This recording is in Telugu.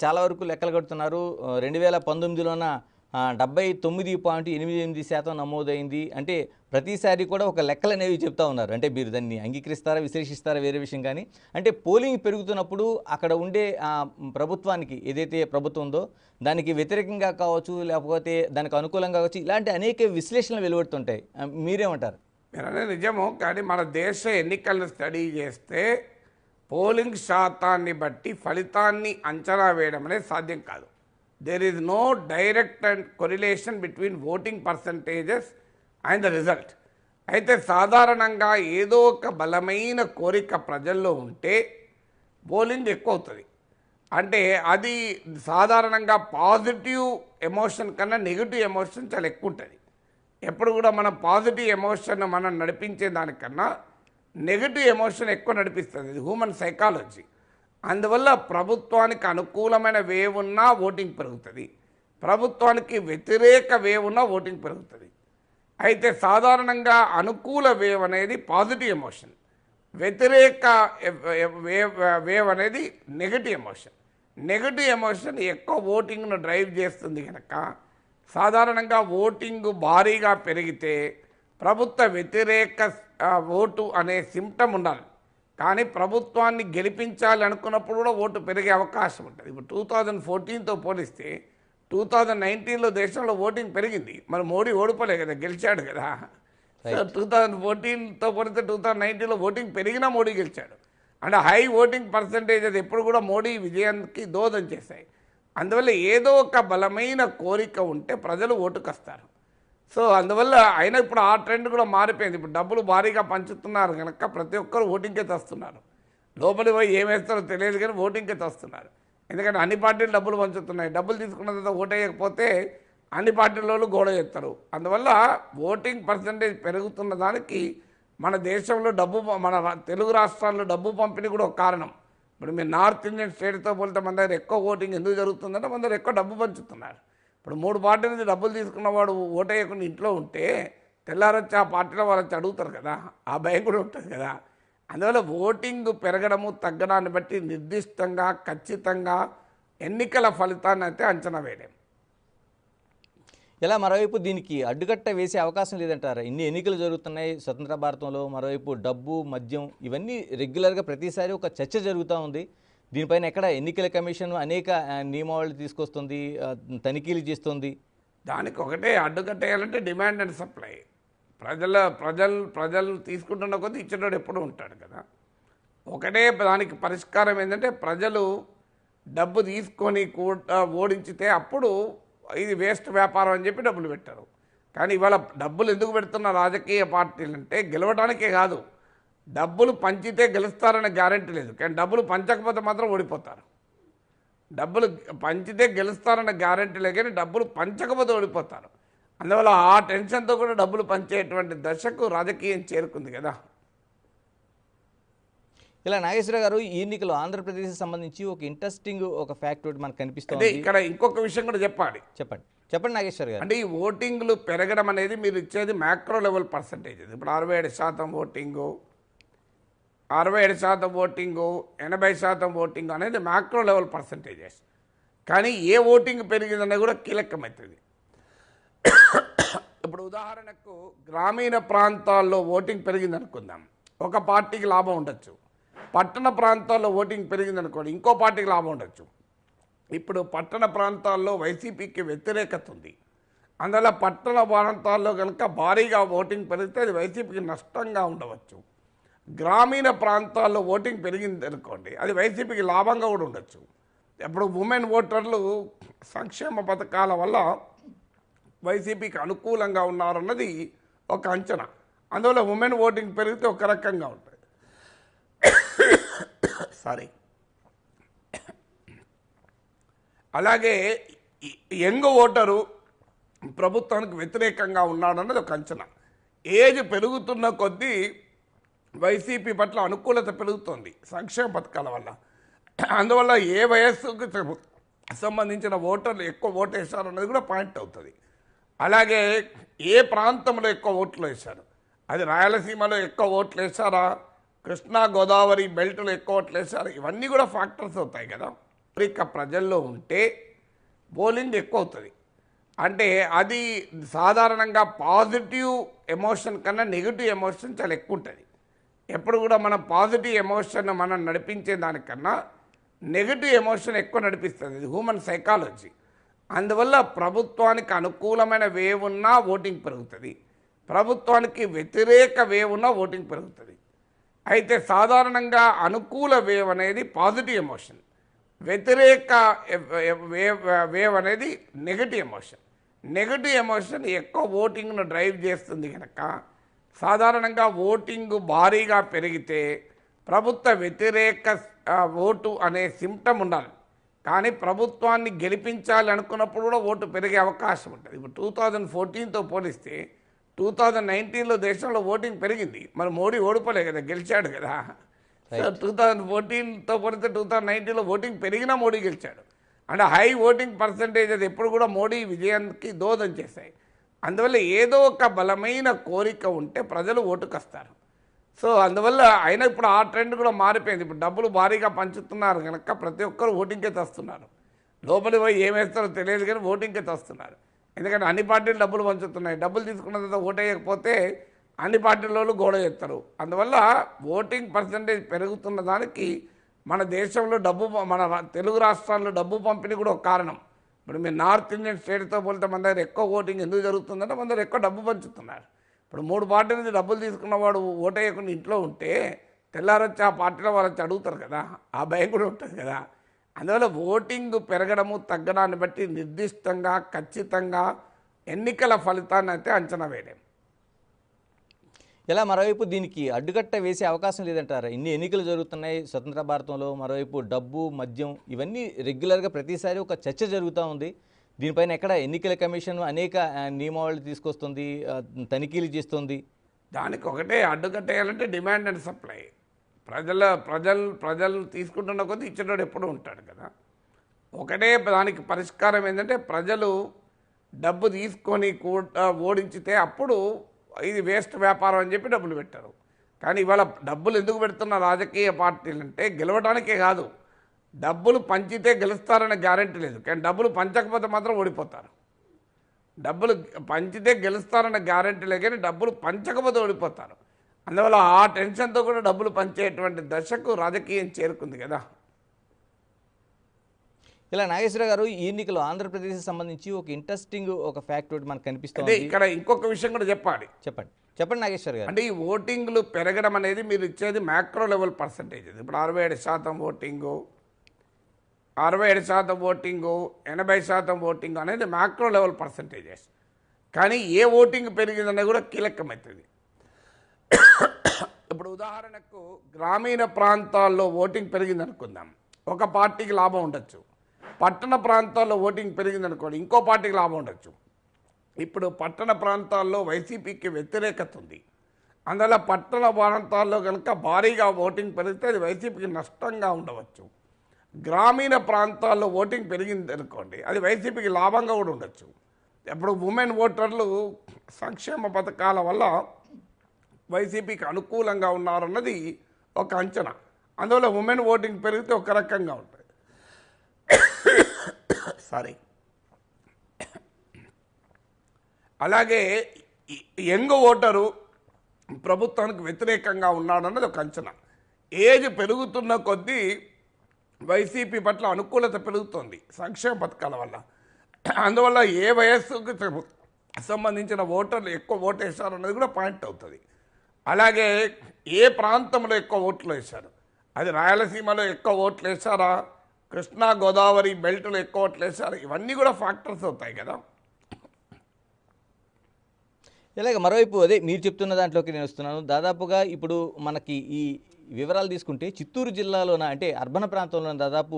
చాలా వరకు లెక్కలు కడుతున్నారు. 2019లోన 79.88% నమోదైంది. అంటే ప్రతిసారి కూడా ఒక లెక్కలనేవి చెప్తా ఉన్నారు. అంటే మీరు దాన్ని అంగీకరిస్తారా, విశ్లేషిస్తారా వేరే విషయం కానీ, అంటే పోలింగ్ పెరుగుతున్నప్పుడు అక్కడ ఉండే ప్రభుత్వానికి ఏదైతే ప్రభుత్వం ఉందో దానికి వ్యతిరేకంగా కావచ్చు, లేకపోతే దానికి అనుకూలంగా కావచ్చు, ఇలాంటి అనేక విశ్లేషణలు వెలువడుతుంటాయి. మీరేమంటారు? మీరనేది నిజము. కానీ మన దేశ ఎన్నికలను స్టడీ చేస్తే పోలింగ్ శాతాన్ని బట్టి ఫలితాన్ని అంచనా వేయడం అనేది సాధ్యం కాదు. There is no direct and correlation between voting percentages and the result. అయితే సాధారణంగా ఏదో ఒక బలమైన కోరిక ప్రజల్లో ఉంటే పోలింగ్ ఎక్కువ అవుతుంది. అంటే అది సాధారణంగా పాజిటివ్ ఎమోషన్ కన్నా నెగిటివ్ ఎమోషన్ చాలా ఎక్కువ ఉంటుంది. ఎప్పుడు కూడా మనం పాజిటివ్ ఎమోషన్ మనం నడిపించే దానికన్నా నెగిటివ్ ఎమోషన్ ఎక్కువ నడిపిస్తుంది. ఇది హ్యూమన్ సైకాలజీ. అందువల్ల ప్రభుత్వానికి అనుకూలమైన వేవ్ ఉన్నా ఓటింగ్ పెరుగుతుంది, ప్రభుత్వానికి వ్యతిరేక వేవ్ ఉన్నా ఓటింగ్ పెరుగుతుంది. అయితే సాధారణంగా అనుకూల వేవ్ అనేది పాజిటివ్ ఎమోషన్, వ్యతిరేక వేవ్ అనేది నెగిటివ్ ఎమోషన్. నెగిటివ్ ఎమోషన్ ఎక్కువ ఓటింగ్ను డ్రైవ్ చేస్తుంది కనుక సాధారణంగా ఓటింగ్ భారీగా పెరిగితే ప్రభుత్వ వ్యతిరేక ఓటు అనే సిమ్టమ్ ఉండాలి. కానీ ప్రభుత్వాన్ని గెలిపించాలి అనుకున్నప్పుడు కూడా ఓటు పెరిగే అవకాశం ఉంటుంది. ఇప్పుడు 2014తో పోలిస్తే 2019లో దేశంలో ఓటింగ్ పెరిగింది. మరి మోడీ ఓడిపోలే కదా, గెలిచాడు కదా. 2014తో పోలిస్తే 2019లో ఓటింగ్ పెరిగినా మోడీ గెలిచాడు. అంటే హై ఓటింగ్ పర్సంటేజ్ అది ఎప్పుడు కూడా మోడీ విజయానికి దోహదం చేశాయి. అందువల్ల ఏదో ఒక బలమైన కోరిక ఉంటే ప్రజలు ఓటుకు వస్తారు. సో అందువల్ల అయినా ఇప్పుడు ఆ ట్రెండ్ కూడా మారిపోయింది. ఇప్పుడు డబ్బులు భారీగా పంచుతున్నారు కనుక ప్రతి ఒక్కరు ఓటింగ్కే తెస్తున్నారు. లోపలి పోయి ఏం వేస్తారో తెలియదు కానీ ఓటింగ్కే తెస్తున్నారు. ఎందుకంటే అన్ని పార్టీలు డబ్బులు పంచుతున్నాయి. డబ్బులు తీసుకున్న తర్వాత ఓటు వేయకపోతే అన్ని పార్టీలలో గోడ చేస్తారు. అందువల్ల ఓటింగ్ పర్సంటేజ్ పెరుగుతున్న దానికి మన దేశంలో మన తెలుగు రాష్ట్రాల్లో డబ్బు పంపిణీ కూడా ఒక కారణం. ఇప్పుడు మీరు నార్త్ ఇండియన్ స్టేట్తో పోలితే మన దగ్గర ఎక్కువ ఓటింగ్ ఎందుకు జరుగుతుందంటే మన దగ్గర ఎక్కువ డబ్బు పంచుతున్నారు. ఇప్పుడు 3 పార్టీల నుంచి డబ్బులు తీసుకున్నవాడు ఓటు వేయకుండా ఇంట్లో ఉంటే తెల్లారొచ్చి ఆ పార్టీలో వాళ్ళు వచ్చి అడుగుతారు కదా, ఆ భయం కూడా ఉంటుంది కదా. అందువల్ల ఓటింగ్ పెరగడము తగ్గడాన్ని బట్టి నిర్దిష్టంగా ఖచ్చితంగా ఎన్నికల ఫలితాన్ని అయితే అంచనా వేయలేం. ఇలా మరోవైపు దీనికి అడ్డుకట్ట వేసే అవకాశం లేదంటారా? ఇన్ని ఎన్నికలు జరుగుతున్నాయి స్వతంత్ర భారతంలో. మరోవైపు డబ్బు, మద్యం ఇవన్నీ రెగ్యులర్గా ప్రతిసారి ఒక చర్చ జరుగుతూ ఉంది. దీనిపైన ఎక్కడ ఎన్నికల కమిషన్ అనేక నియమావళి తీసుకొస్తుంది, తనిఖీలు చేస్తుంది. దానికి ఒకటే అడ్డుకట్టేయాలంటే డిమాండ్ అండ్ సప్లై. ప్రజలు తీసుకుంటున్న కొద్దీ ఇచ్చేటోడు ఎప్పుడూ ఉంటాడు కదా. ఒకటే దానికి పరిష్కారం ఏంటంటే ప్రజలు డబ్బు తీసుకొని కూడా ఓడించితే అప్పుడు ఇది వేస్ట్ వ్యాపారం అని చెప్పి డబ్బులు పెట్టారు. కానీ ఇవాళ డబ్బులు ఎందుకు పెడుతున్న రాజకీయ పార్టీలు అంటే గెలవడానికే కాదు, డబ్బులు పంచితే గెలుస్తారనే గ్యారెంటీ లేదు. కానీ డబ్బులు పంచకపోతే మాత్రం ఓడిపోతారు. డబ్బులు పంచితే గెలుస్తారన్న గ్యారెంటీ లేదు, కానీ డబ్బులు పంచకపోతే ఓడిపోతారు. అందువల్ల ఆ టెన్షన్తో కూడా డబ్బులు పంచేటువంటి దశకు రాజకీయం చేరుకుంది కదా. ఇలా నాగేశ్వర గారు, ఈ ఎన్నికలు ఆంధ్రప్రదేశ్కి సంబంధించి ఒక ఇంట్రెస్టింగ్ ఒక ఫ్యాక్ట్ ఒకటి మనకు కనిపిస్తుంది. ఇక్కడ ఇంకొక విషయం కూడా చెప్పాలి. చెప్పండి నాగేశ్వర గారు. అంటే ఈ ఓటింగ్లు పెరగడం అనేది మీరు ఇచ్చేది మ్యాక్రో లెవెల్ పర్సంటేజ్. ఇప్పుడు 67% ఓటింగు, 67% ఓటింగు, 80% ఓటింగ్ అనేది మ్యాక్రో లెవెల్ పర్సంటేజెస్. కానీ ఏ ఓటింగ్ పెరిగిందనేది కూడా కీలకమవుతుంది. ఇప్పుడు ఉదాహరణకు గ్రామీణ ప్రాంతాల్లో ఓటింగ్ పెరిగింది అనుకుందాం, ఒక పార్టీకి లాభం ఉండొచ్చు. పట్టణ ప్రాంతాల్లో ఓటింగ్ పెరిగింది అనుకోండి, ఇంకో పార్టీకి లాభం ఉండొచ్చు. ఇప్పుడు పట్టణ ప్రాంతాల్లో వైసీపీకి వ్యతిరేకత ఉంది. అందువల్ల పట్టణ ప్రాంతాల్లో కనుక భారీగా ఓటింగ్ పెరిగితే అది వైసీపీకి నష్టంగా ఉండవచ్చు. గ్రామీణ ప్రాంతాల్లో ఓటింగ్ పెరిగింది అనుకోండి, అది వైసీపీకి లాభంగా కూడా ఉండొచ్చు. ఇప్పుడు ఉమెన్ ఓటర్లు సంక్షేమ పథకాల వల్ల వైసీపీకి అనుకూలంగా ఉన్నారన్నది ఒక అంచనా. అందువల్ల ఉమెన్ ఓటింగ్ పెరిగితే ఒక రకంగా ఉంటుంది. సారీ, అలాగే యంగ్ ఓటరు ప్రభుత్వానికి వ్యతిరేకంగా ఉన్నాడన్నది ఒక అంచనా. ఏజ్ పెరుగుతున్న కొద్దీ వైసీపీ పట్ల అనుకూలత పెరుగుతోంది సంక్షేమ పథకాల వల్ల. అందువల్ల ఏ వయస్సుకు సంబంధించిన ఓటర్లు ఎక్కువ ఓటు వేశారు అన్నది కూడా పాయింట్ అవుతుంది. అలాగే ఏ ప్రాంతంలో ఎక్కువ ఓట్లు వేశారు, అది రాయలసీమలో ఎక్కువ ఓట్లు వేశారా, కృష్ణా గోదావరి బెల్ట్లో ఎక్కువ ఓట్లు వేశారా, ఇవన్నీ కూడా ఫ్యాక్టర్స్ అవుతాయి కదా. కోరిక ప్రజల్లో ఉంటే పోలింగ్ ఎక్కువ అవుతుంది. అంటే అది సాధారణంగా పాజిటివ్ ఎమోషన్ కన్నా నెగిటివ్ ఎమోషన్ చాలా ఎక్కువ ఉంటుంది. ఎప్పుడు కూడా మనం పాజిటివ్ ఎమోషన్ మనం నడిపించే దానికన్నా నెగిటివ్ ఎమోషన్ ఎక్కువ నడిపిస్తుంది. ఇది హ్యూమన్ సైకాలజీ. అందువల్ల ప్రభుత్వానికి అనుకూలమైన వేవ్ ఉన్నా ఓటింగ్ పెరుగుతుంది, ప్రభుత్వానికి వ్యతిరేక వేవ్ ఉన్నా ఓటింగ్ పెరుగుతుంది. అయితే సాధారణంగా అనుకూల వేవ్ అనేది పాజిటివ్ ఎమోషన్, వ్యతిరేక వేవ్ అనేది నెగిటివ్ ఎమోషన్. నెగిటివ్ ఎమోషన్ ఎక్కువ ఓటింగ్ను డ్రైవ్ చేస్తుంది కనుక సాధారణంగా ఓటింగ్ భారీగా పెరిగితే ప్రభుత్వ వ్యతిరేక ఓటు అనే సిమ్టమ్ ఉండాలి. కానీ ప్రభుత్వాన్ని గెలిపించాలి అనుకున్నప్పుడు కూడా ఓటు పెరిగే అవకాశం ఉంటుంది. ఇప్పుడు 2014తో పోలిస్తే 2019లో దేశంలో ఓటింగ్ పెరిగింది. మరి మోడీ ఓడిపోలే కదా, గెలిచాడు కదా. 2014తో పోలిస్తే 2019లో ఓటింగ్ పెరిగినా మోడీ గెలిచాడు. అంటే హై ఓటింగ్ పర్సంటేజ్ అది ఎప్పుడు కూడా మోడీ విజయానికి దోహదం చేశాయి. అందువల్ల ఏదో ఒక బలమైన కోరిక ఉంటే ప్రజలు ఓటుకు వస్తారు. సో అందువల్ల అయినా ఇప్పుడు ఆ ట్రెండ్ కూడా మారిపోయింది. ఇప్పుడు డబ్బులు భారీగా పంచుతున్నారు కనుక ప్రతి ఒక్కరు ఓటింగ్కే తెస్తున్నారు. లోపలికి పోయి ఏం వేస్తారో తెలియదు కానీ ఓటింగ్కే తెస్తున్నారు. ఎందుకంటే అన్ని పార్టీలు డబ్బులు పంచుతున్నాయి. డబ్బులు తీసుకున్న తర్వాత ఓటు వేయకపోతే అన్ని పార్టీలలో గోడ చేస్తారు. అందువల్ల ఓటింగ్ పర్సంటేజ్ పెరుగుతున్న దానికి మన దేశంలో డబ్బు, మన తెలుగు రాష్ట్రాల్లో డబ్బు పంపిణీ కూడా ఒక కారణం. ఇప్పుడు మీరు నార్త్ ఇండియన్ స్టేట్తో పోలితే మన దగ్గర ఎక్కువ ఓటింగ్ ఎందుకు జరుగుతుందంటే మన దగ్గర ఎక్కువ డబ్బు పంచుతున్నారు. ఇప్పుడు 3 పార్టీల నుంచి డబ్బులు తీసుకున్నవాడు ఓటు వేయకుండా ఇంట్లో ఉంటే తెల్లారొచ్చి ఆ పార్టీలో వాళ్ళు వచ్చి అడుగుతారు కదా, ఆ భయం కూడా ఉంటుంది కదా. అందువల్ల ఓటింగ్ పెరగడము తగ్గడాన్ని బట్టి నిర్దిష్టంగా ఖచ్చితంగా ఎన్నికల ఫలితాన్ని అయితే అంచనా వేయలేం. ఇలా మరోవైపు దీనికి అడ్డుకట్ట వేసే అవకాశం లేదంటారా? ఇన్ని ఎన్నికలు జరుగుతున్నాయి స్వతంత్ర భారతంలో, మరోవైపు డబ్బు, మద్యం ఇవన్నీ రెగ్యులర్గా ప్రతిసారి ఒక చర్చ జరుగుతూ ఉంది. దీనిపైన ఎక్కడ ఎన్నికల కమిషన్ అనేక నియమావళి తీసుకొస్తుంది, తనిఖీలు చేస్తుంది. దానికి ఒకటే అడ్డుకట్టేయాలంటే డిమాండ్ అండ్ సప్లై. ప్రజలు తీసుకుంటున్న కొద్దీ ఇచ్చేటోడు ఎప్పుడూ ఉంటాడు కదా. ఒకటే దానికి పరిష్కారం ఏంటంటే ప్రజలు డబ్బు తీసుకొని కూడా ఓడించితే అప్పుడు ఇది వేస్ట్ వ్యాపారం అని చెప్పి డబ్బులు పెట్టారు. కానీ ఇవాళ డబ్బులు ఎందుకు పెడుతున్న రాజకీయ పార్టీలు అంటే గెలవడానికే కాదు, డబ్బులు పంచితే గెలుస్తారనే గ్యారెంటీ లేదు. కానీ డబ్బులు పంచకపోతే మాత్రం ఓడిపోతారు. డబ్బులు పంచితే గెలుస్తారన్న గ్యారెంటీ లేదు, కానీ డబ్బులు పంచకపోతే ఓడిపోతారు. అందువల్ల ఆ టెన్షన్తో కూడా డబ్బులు పంచేటువంటి దశకు రాజకీయం చేరుకుంది కదా. ఇలా నాగేశ్వర గారు, ఈ ఎన్నికలు ఆంధ్రప్రదేశ్కి సంబంధించి ఒక ఇంట్రెస్టింగ్ ఒక ఫ్యాక్ట్ ఒకటి మనకు కనిపిస్తుంది. ఇక్కడ ఇంకొక విషయం కూడా చెప్పాలి. చెప్పండి నాగేశ్వర గారు. అంటే ఈ ఓటింగ్లు పెరగడం అనేది మీరు ఇచ్చేది మ్యాక్రో లెవెల్ పర్సంటేజ్. ఇప్పుడు 67% ఓటింగు, 67% ఓటింగు, 80% ఓటింగు అనేది మ్యాక్రో లెవెల్ పర్సంటేజెస్. కానీ ఏ ఓటింగ్ పెరిగిందనేది కూడా కీలకమవుతుంది. ఇప్పుడు ఉదాహరణకు గ్రామీణ ప్రాంతాల్లో ఓటింగ్ పెరిగింది అనుకుందాం, ఒక పార్టీకి లాభం ఉండొచ్చు. పట్టణ ప్రాంతాల్లో ఓటింగ్ పెరిగింది అనుకోండి, ఇంకో పార్టీకి లాభం ఉండొచ్చు. ఇప్పుడు పట్టణ ప్రాంతాల్లో వైసీపీకి వ్యతిరేకత ఉంది. అందువల్ల పట్టణ ప్రాంతాల్లో కనుక భారీగా ఓటింగ్ పెరిగితే అది వైసీపీకి నష్టంగా ఉండవచ్చు. గ్రామీణ ప్రాంతాల్లో ఓటింగ్ పెరిగింది అనుకోండి, అది వైసీపీకి లాభంగా కూడా ఉండొచ్చు. ఇప్పుడు ఉమెన్ ఓటర్లు సంక్షేమ పథకాల వల్ల వైసీపీకి అనుకూలంగా ఉన్నారన్నది ఒక అంచనా. అందువల్ల ఉమెన్ ఓటింగ్ పెరిగితే ఒక రకంగా ఉంటుంది. సారీ, అలాగే యంగ్ ఓటరు ప్రభుత్వానికి వ్యతిరేకంగా ఉన్నాడన్నది ఒక అంచనా. ఏజ్ పెరుగుతున్న కొద్దీ వైసీపీ పట్ల అనుకూలత పెరుగుతోంది సంక్షేమ పథకాల వల్ల. అందువల్ల ఏ వయస్సుకు సంబంధించిన ఓటర్లు ఎక్కువ ఓటు వేశారు అన్నది కూడా పాయింట్ అవుతుంది. అలాగే ఏ ప్రాంతంలో ఎక్కువ ఓట్లు వేశారు, అది రాయలసీమలో ఎక్కువ ఓట్లు వేశారా, కృష్ణా గోదావరి బెల్ట్లో ఎక్కువ ఓట్లు వేశారు, ఇవన్నీ కూడా ఫ్యాక్టర్స్ అవుతాయి కదా. ఇలాగ మరోవైపు అదే మీరు చెప్తున్న దాంట్లోకి నేను వస్తున్నాను. దాదాపుగా ఇప్పుడు మనకి ఈ వివరాలు తీసుకుంటే చిత్తూరు జిల్లాలోన అంటే అర్బన్ ప్రాంతంలో దాదాపు